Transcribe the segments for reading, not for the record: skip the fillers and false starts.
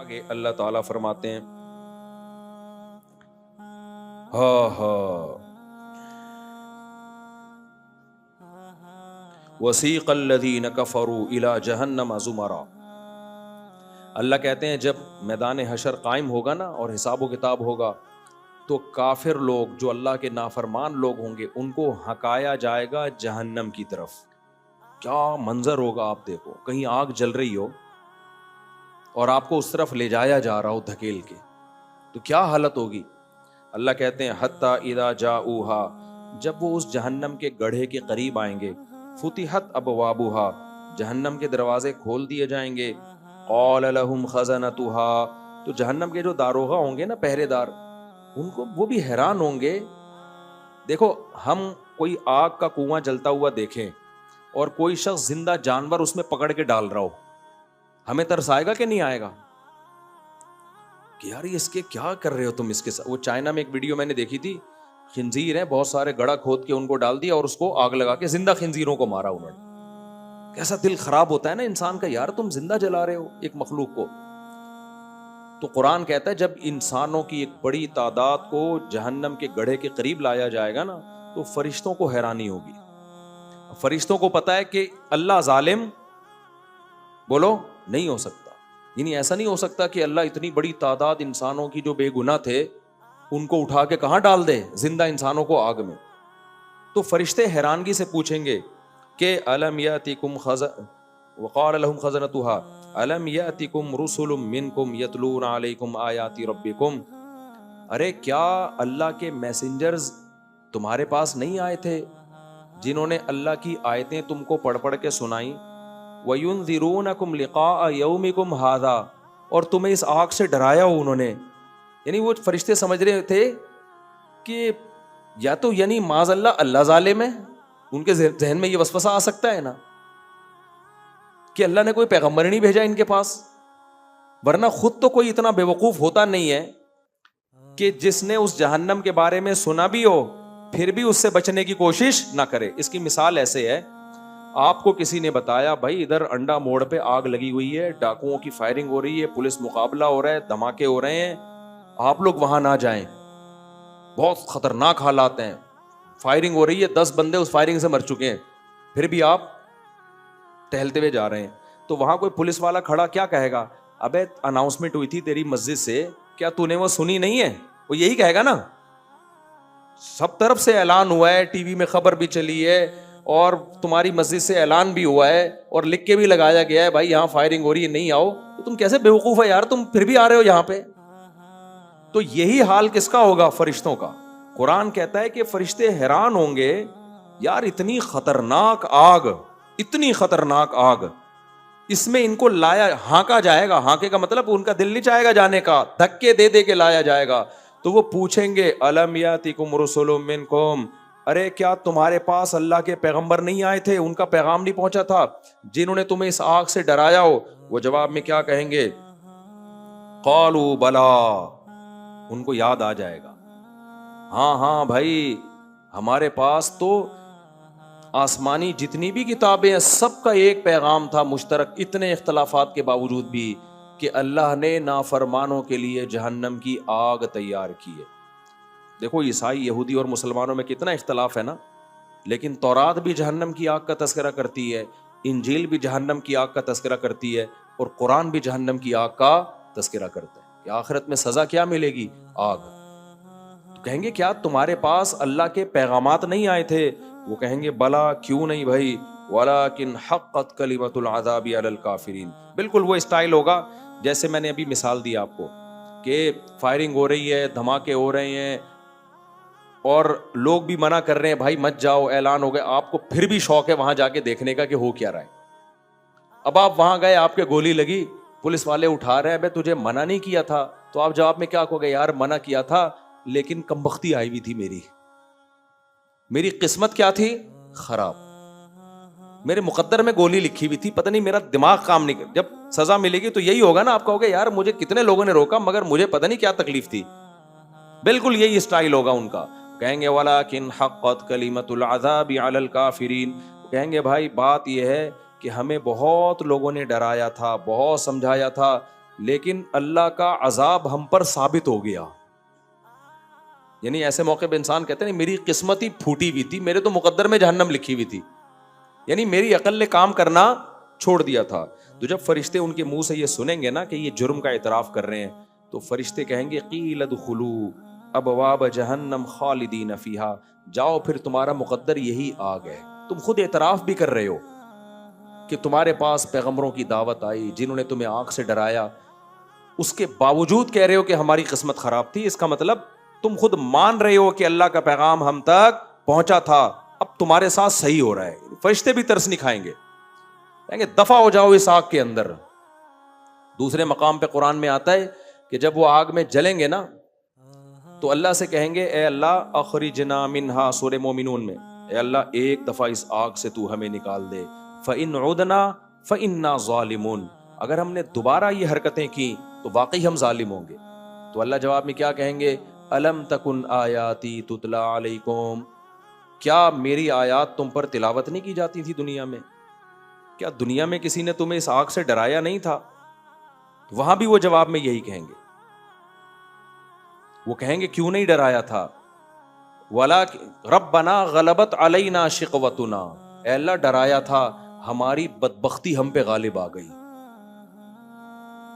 آگے اللہ تعالیٰ فرماتے ہیں ہاں ہاں وسیق الذین کفروا الی جہنم زمرا. اللہ کہتے ہیں جب میدان حشر قائم ہوگا نا اور حساب و کتاب ہوگا تو کافر لوگ جو اللہ کے نافرمان لوگ ہوں گے ان کو ہکایا جائے گا جہنم کی طرف. کیا منظر ہوگا آپ دیکھو, کہیں آگ جل رہی ہو اور آپ کو اس طرف لے جایا جا رہا ہو دھکیل کے, تو کیا حالت ہوگی. اللہ کہتے ہیں حتی اذا جاؤہا, جب وہ اس جہنم کے گڑھے کے قریب آئیں گے, فتحت ابوابہا, جہنم کے دروازے کھول دیے جائیں گے, قال لہم خزنتہا, تو جہنم کے جو داروغہ ہوں گے نا, پہرے دار, ان کو وہ بھی حیران ہوں گے. دیکھو ہم کوئی آگ کا کنواں جلتا ہوا دیکھیں اور کوئی شخص زندہ جانور اس میں پکڑ کے ڈال رہا ہو, ہمیں ترس آئے گا کہ نہیں آئے گا کہ یار یہ اس کے کیا کر رہے ہو تم اس کے ساتھ. وہ چائنا میں ایک ویڈیو میں نے دیکھی تھی, خنزیر ہیں, بہت سارے گڑھا کھود کے ان کو ڈال دیا اور اس کو آگ لگا کے زندہ خنزیروں کو مارا انہوں نے. کیسا دل خراب ہوتا ہے نا انسان کا, یار تم زندہ جلا رہے ہو ایک مخلوق کو. تو قرآن کہتا ہے جب انسانوں کی ایک بڑی تعداد کو جہنم کے گڑھے کے قریب لایا جائے گا نا تو فرشتوں کو حیرانی ہوگی. فرشتوں کو پتا ہے کہ اللہ ظالم بولو نہیں ہو سکتا, یعنی ایسا نہیں ہو سکتا کہ اللہ اتنی بڑی تعداد انسانوں کی جو بے گناہ تھے ان کو اٹھا کے کہاں ڈال دے, زندہ انسانوں کو آگ میں. تو فرشتے حیرانگی سے پوچھیں گے کہ الم یاتکم وقال لهم خزنتها الم یاتکم رسل منکم یتلون علیکم آیات ربکم, ارے کیا اللہ کے میسنجرز تمہارے پاس نہیں آئے تھے جنہوں نے اللہ کی آیتیں تم کو پڑھ پڑھ کے سنائیں, وَيُنذِرُونَكُمْ لِقَاءَ يَوْمِكُمْ هَذَا, اور تمہیں اس آگ سے ڈرایا ہو انہوں نے. یعنی وہ فرشتے سمجھ رہے تھے کہ یا تو یعنی معاذ اللہ ظالم ہے, ان کے ذہن میں یہ وسوسہ آ سکتا ہے نا کہ اللہ نے کوئی پیغمبر نہیں بھیجا ان کے پاس, ورنہ خود تو کوئی اتنا بے وقوف ہوتا نہیں ہے کہ جس نے اس جہنم کے بارے میں سنا بھی ہو پھر بھی اس سے بچنے کی کوشش نہ کرے. اس کی مثال ایسے ہے, آپ کو کسی نے بتایا بھائی ادھر انڈا موڑ پہ آگ لگی ہوئی ہے, ڈاکوؤں کی فائرنگ ہو رہی ہے, پولیس مقابلہ ہو رہا ہے, دھماکے ہو رہے ہیں, آپ لوگ وہاں نہ جائیں, بہت خطرناک حالات ہیں, فائرنگ ہو رہی ہے, 10 بندے اس فائرنگ سے مر چکے ہیں, پھر بھی آپ ٹہلتے ہوئے جا رہے ہیں. تو وہاں کوئی پولیس والا کھڑا کیا کہے گا, ابے اناؤنسمنٹ ہوئی تھی تیری مسجد سے, کیا تو نے وہ سنی نہیں ہے, وہ یہی کہے گا نا. سب طرف سے اعلان ہوا ہے, ٹی وی میں خبر بھی چلی ہے اور تمہاری مسجد سے اعلان بھی ہوا ہے اور لکھ کے بھی لگایا گیا ہے بھائی یہاں فائرنگ ہو رہی ہے نہیں آؤ, تو تم کیسے بیوقوف ہے یار, تم پھر بھی آ رہے ہو یہاں پہ. تو یہی حال کس کا ہوگا, فرشتوں کا. قرآن کہتا ہے کہ فرشتے حیران ہوں گے, یار اتنی خطرناک آگ, اتنی خطرناک آگ, اس میں ان کو لایا, ہانکا جائے گا, ہانکے کا مطلب ان کا دل نہیں چاہے گا جانے کا, دھکے دے دے کے لایا جائے گا. تو وہ پوچھیں گے الم یاتکم رسل منکم, ارے کیا تمہارے پاس اللہ کے پیغمبر نہیں آئے تھے, ان کا پیغام نہیں پہنچا تھا جنہوں نے تمہیں اس آگ سے ڈرایا ہو. وہ جواب میں کیا کہیں گے, قالوا بلا, ان کو یاد آ جائے گا, ہاں ہاں بھائی ہمارے پاس تو آسمانی جتنی بھی کتابیں ہیں سب کا ایک پیغام تھا مشترک, اتنے اختلافات کے باوجود بھی, کہ اللہ نے نافرمانوں کے لیے جہنم کی آگ تیار کی ہے. دیکھو عیسائی, یہودی اور مسلمانوں میں کتنا اختلاف ہے نا, لیکن تورات بھی جہنم کی آگ کا تذکرہ کرتی ہے, انجیل بھی جہنم کی آگ کا تذکرہ کرتی ہے, اور قرآن بھی جہنم کی آگ کا تذکرہ کرتا ہے کہ آخرت میں سزا کیا ملے گی, آگ. تو کہیں گے کیا تمہارے پاس اللہ کے پیغامات نہیں آئے تھے, وہ کہیں گے بلا کیوں نہیں بھائی, وَلَكِنْ حَقَّتْ كَلِمَةُ الْعَذَابِ عَلَى الْكَافِرِينَ. بالکل وہ اسٹائل ہوگا جیسے میں نے ابھی مثال دی آپ کو کہ فائرنگ ہو رہی ہے, دھماکے ہو رہے ہیں اور لوگ بھی منع کر رہے ہیں بھائی مت جاؤ, اعلان ہو گیا, آپ کو پھر بھی شوق ہے وہاں جا کے دیکھنے کا کہ ہو کیا رہا ہے. اب آپ وہاں گئے, آپ کے گولی لگی, پولیس والے اٹھا رہے ہیں, بھائی تجھے منع نہیں کیا تھا, تو آپ جواب میں کیا کہو گے, یار منع کیا تھا لیکن کمبختی آئی ہوئی تھی, میری قسمت کیا تھی, خراب, میرے مقدر میں گولی لکھی ہوئی تھی, پتہ نہیں میرا دماغ کام نہیں کر. جب سزا ملے گی تو یہی ہوگا نا, آپ کہو گے یار مجھے کتنے لوگوں نے روکا مگر مجھے پتہ نہیں کیا تکلیف تھی. بالکل یہی اسٹائل ہوگا ان کا. کہیں گے وَلَكِنْ حَقَّتْ كَلِمَةُ الْعَذَابِ عَلَى الْكَافِرِينَ, کہیں گے بھائی بات یہ ہے کہ ہمیں بہت لوگوں نے ڈرایا تھا, بہت سمجھایا تھا لیکن اللہ کا عذاب ہم پر ثابت ہو گیا. یعنی ایسے موقع پہ انسان کہتے ہیں میری قسمت ہی پھوٹی ہوئی تھی, میرے تو مقدر میں جہنم لکھی ہوئی تھی, یعنی میری عقل نے کام کرنا چھوڑ دیا تھا. تو جب فرشتے ان کے منہ سے یہ سنیں گے نا کہ یہ جرم کا اعتراف کر رہے ہیں, تو فرشتے کہیں گے قیل ادخلوا ابواب جہنم خالدین فیہا, جاؤ پھر تمہارا مقدر یہی آگ ہے. تم خود اعتراف بھی کر رہے ہو کہ تمہارے پاس پیغمبروں کی دعوت آئی جنہوں نے تمہیں آگ سے ڈرایا, اس کے باوجود کہہ رہے ہو کہ ہماری قسمت خراب تھی. اس کا مطلب تم خود مان رہے ہو کہ اللہ کا پیغام ہم تک پہنچا تھا, اب تمہارے ساتھ صحیح ہو رہا ہے. فرشتے بھی ترس نہیں کھائیں گے, کہیں گے دفع ہو جاؤ اس آگ کے اندر. دوسرے مقام پہ قرآن میں آتا ہے کہ جب وہ آگ میں جلیں گے نا تو اللہ سے کہیں گے اے اللہ اخرجنا منہا, سورہ مومنون میں, اے اللہ ایک دفعہ اس آگ سے تو ہمیں نکال دے. فَإِنْ عُدْنَا فَإِنَّا ظَالِمُونَ, اگر ہم نے دوبارہ یہ حرکتیں کی تو واقعی ہم ظالم ہوں گے. تو اللہ جواب میں کیا کہیں گے, الم تکن آیاتی تتلا علیکم, کیا میری آیات تم پر تلاوت نہیں کی جاتی تھی دنیا میں؟ کیا دنیا میں کسی نے تمہیں اس آگ سے ڈرایا نہیں تھا؟ وہاں بھی وہ جواب میں یہی کہیں گے, وہ کہیں گے کیوں نہیں ڈرایا تھا؟ وَلَا رَبَّنَا غَلَبَتْ عَلَيْنَا شِقْوَتُنَا, اے اللہ ڈرایا تھا ہماری بدبختی ہم پہ غالب آ گئی.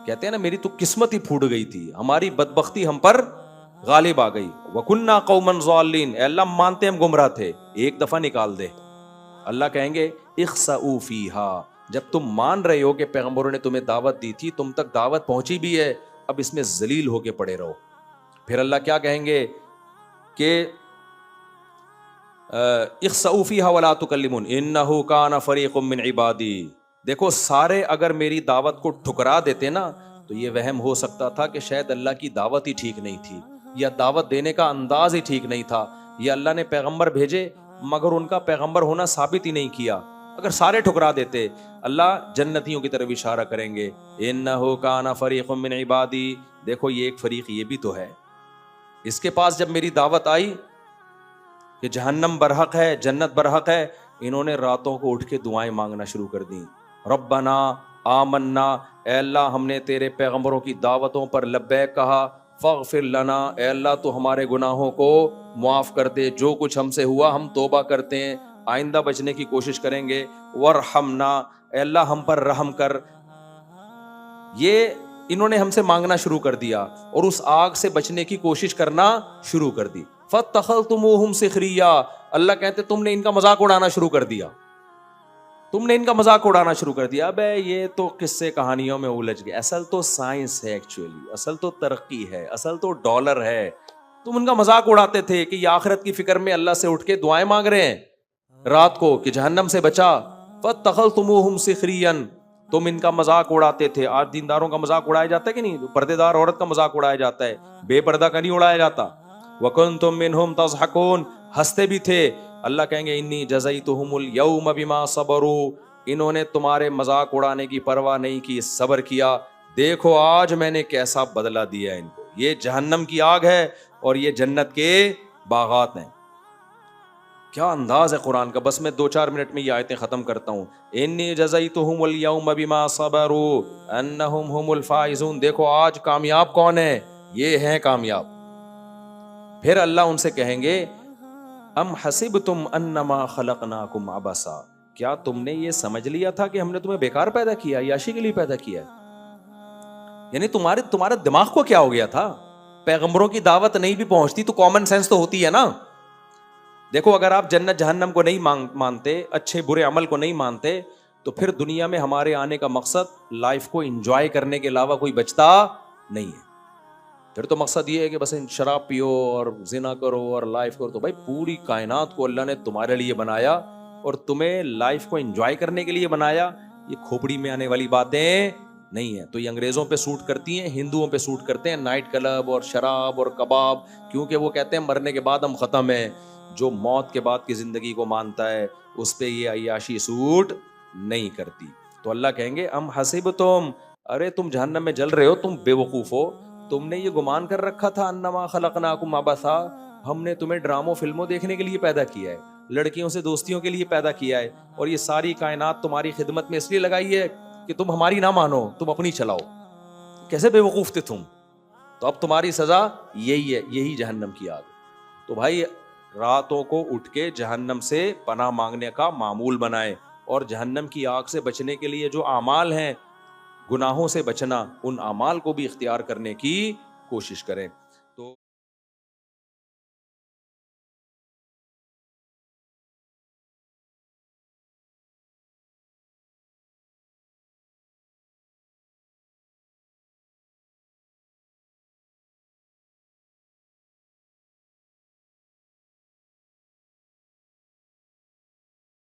کہتے ہیں نا میری تو قسمت ہی پھوٹ گئی تھی, ہماری بدبختی ہم پر غالب آ گئی. وَكُنَّا قَوْمًا ضَالِّينَ, اے اللہ مانتے ہم گمراہ تھے, ایک دفعہ نکال دے. اللہ کہیں گے اخسؤوا فیہا, جب تم مان رہے ہو کہ پیغمبروں نے تمہیں دعوت دی تھی, تم تک دعوت پہنچی بھی ہے, اب اس میں ذلیل ہو کے پڑے رہو. پھر اللہ کیا کہیں گے کہ اخسؤوا فیہا ولا تکلمون انہ کان فریق من عبادی. دیکھو سارے اگر میری دعوت کو ٹھکرا دیتے نا تو یہ وہم ہو سکتا تھا کہ شاید اللہ کی دعوت ہی ٹھیک نہیں تھی, یا دعوت دینے کا انداز ہی ٹھیک نہیں تھا, یا اللہ نے پیغمبر بھیجے مگر ان کا پیغمبر ہونا ثابت ہی نہیں کیا. اگر سارے ٹھکرا دیتے, اللہ جنتیوں کی طرف اشارہ کریں گے انہ کان فریق من عبادی, دیکھو یہ ایک فریق یہ بھی تو ہے, اس کے پاس جب میری دعوت آئی کہ جہنم برحق ہے جنت برحق ہے, انہوں نے راتوں کو اٹھ کے دعائیں مانگنا شروع کر دیں. ربنا آمنا, اے اللہ ہم نے تیرے پیغمبروں کی دعوتوں پر لبیک کہا, فاغفر لنا, اے اللہ تو ہمارے گناہوں کو معاف کر دے, جو کچھ ہم سے ہوا ہم توبہ کرتے ہیں, آئندہ بچنے کی کوشش کریں گے. ورحمنا, اے اللہ ہم پر رحم کر. یہ انہوں نے ہم سے مانگنا شروع کر دیا اور اس آگ سے بچنے کی کوشش کرنا شروع کر دی. فاتخذتموہم سخریا, اللہ کہتے تم نے ان کا مذاق اڑانا شروع کر دیا, تم نے ان کا مذاق اڑانا شروع کر دیا. بے یہ تو قصے کہانیوں میں الجھ گئے, اصل تو سائنس ہے, ایکچولی اصل تو ترقی ہے, اصل تو ڈالر ہے. تم ان کا مذاق اڑاتے تھے کہ یہ آخرت کی فکر میں اللہ سے اٹھ کے دعائیں مانگ رہے ہیں رات کو کہ جہنم سے بچا. فاتخذتموہم سخریا, تم ان کا مذاق اڑاتے تھے. آج دینداروں کا مذاق اڑایا جاتا ہے کہ نہیں؟ پردے دار عورت کا مذاق اڑایا جاتا ہے, بے پردہ کا نہیں اڑایا جاتا. وَكُنْتُم مِّنْهُمْ تَضْحَكُونَ, ہنستے بھی تھے. اللہ کہیں گے انی جزیتہم اليوم بما صبروا, انہوں نے تمہارے مذاق اڑانے کی پرواہ نہیں کی, صبر کیا. دیکھو آج میں نے کیسا بدلہ دیا ان کو. یہ جہنم کی آگ ہے اور یہ جنت کے باغات ہیں. کیا انداز ہے قرآن کا. بس میں 2-4 منٹ میں یہ آیتیں ختم کرتا ہوں. انی جزیتہم اليوم بما صبروا انہم هم الفائزون. دیکھو آج کامیاب کون ہے؟ یہ ہیں کامیاب. پھر اللہ ان سے کہیں گے ام حسبتم انما خلقناکم عبثا, کیا تم نے یہ سمجھ لیا تھا کہ ہم نے تمہیں بیکار پیدا کیا, عیاشی کے لیے پیدا کیا ہے؟ یعنی تمہارا دماغ کو کیا ہو گیا تھا؟ پیغمبروں کی دعوت نہیں بھی پہنچتی تو کامن سینس تو ہوتی ہے نا. دیکھو اگر آپ جنت جہنم کو نہیں مانتے, اچھے برے عمل کو نہیں مانتے, تو پھر دنیا میں ہمارے آنے کا مقصد لائف کو انجوائے کرنے کے علاوہ کوئی بچتا نہیں ہے. پھر تو مقصد یہ ہے کہ بس شراب پیو اور زنا کرو اور لائف کرو. تو بھائی پوری کائنات کو اللہ نے تمہارے لیے بنایا اور تمہیں لائف کو انجوائے کرنے کے لیے بنایا. یہ کھوپڑی میں آنے والی باتیں نہیں ہیں. تو یہ انگریزوں پہ سوٹ کرتی ہیں, ہندوؤں پہ سوٹ کرتے ہیں, نائٹ کلب اور شراب اور کباب, کیونکہ وہ کہتے ہیں مرنے کے بعد ہم ختم ہیں. جو موت کے بعد کی زندگی کو مانتا ہے اس پہ یہ عیاشی سوٹ نہیں کرتی. تو اللہ کہیں گے ام حسبتم, ارے تم جہنم میں جل رہے ہو, تم بے وقوف ہو. تم نے یہ گمان کر رکھا تھا انما خلقناکم عبثا, ہم نے تمہیں ڈراموں فلموں دیکھنے کے لیے پیدا کیا ہے, لڑکیوں سے دوستیوں کے لیے پیدا کیا ہے, اور یہ ساری کائنات تمہاری خدمت میں اس لیے لگائی ہے کہ تم ہماری نہ مانو, تم اپنی چلاؤ. کیسے بے وقوف تھے تم, تو اب تمہاری سزا یہی ہے, یہی جہنم کی آگ. تو بھائی راتوں کو اٹھ کے جہنم سے پناہ مانگنے کا معمول بنائے, اور جہنم کی آگ سے بچنے کے لیے جو اعمال ہیں, گناہوں سے بچنا, ان اعمال کو بھی اختیار کرنے کی کوشش کریں.